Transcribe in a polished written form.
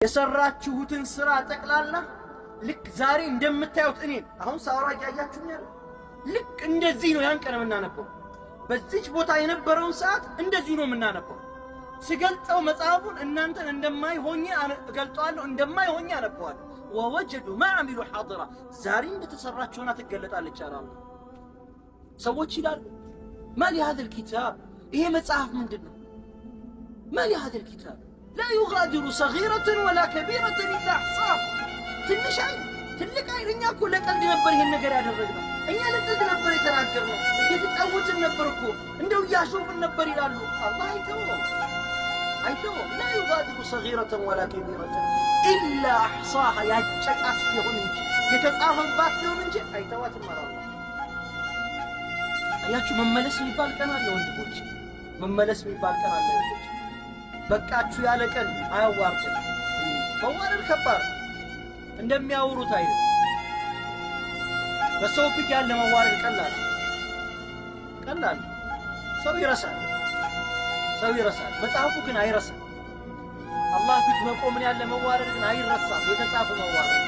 የሰራችሁትን ስራ ጠቅላላ ልክ ዛሬ እንደምታዩት እኔ አሁን ሳወራ ያያችሁኛል። ልክ እንደዚህ ነው ያን ቀን የምናነበው። በዚች ቦታ የነበረውን ሰዓት እንደዚህ ነው የምናነበው። ሲገልጠው መጽሐፉን እናንተን እንደማይሆኝ እገልጠዋለሁ፣ እንደማይሆኝ አነበዋለሁ። ወወጀዱ ማ አሚሉ ሐዲራ ዛሬ እንደተሰራችሁና ትገለጣለች አላህ። ሰዎች ይላሉ ማ ሊሃذا الكتاب ይሄ መጽሐፍ ምንድነው? ማ ሊሃذا الكتاب لا يغادر صغيرة ولا كبيرة إلا أحصاها ትንሽ አይደል ትልቅ አይደል። እኛ እኮ ለቀልድ ነበር ይሄን ነገር ያደረግነው። እኛ ለቀልድ ነበር የተናገርነው። እየተጫወትን ነበር እኮ እንደው እያሾፍን ነበር ይላሉ። አላህ አይተወውም። لا يغادر صغيرة ولا كبيرة إلا أحصاها ያጨቃት ይሁን እንጂ የተጻፈባት ይሁን እንጂ አይተዋትም አላህ። አያችሁ መመለስ የሚባል ቀን አለ ወንድሞች፣ መመለስ የሚባል ቀን አለ። በቃችሁ ያለ ቀን አያዋርድም። መዋረድ ከባድ እንደሚያወሩት አይደል። በሰው ፊት ያለ መዋረድ ቀላል ሰው ይረሳል። መጽሐፉ ግን አይረሳም። አላህ ፊት መቆምን ያለ መዋረድ ግን አይረሳም። የተጻፈ መዋረድ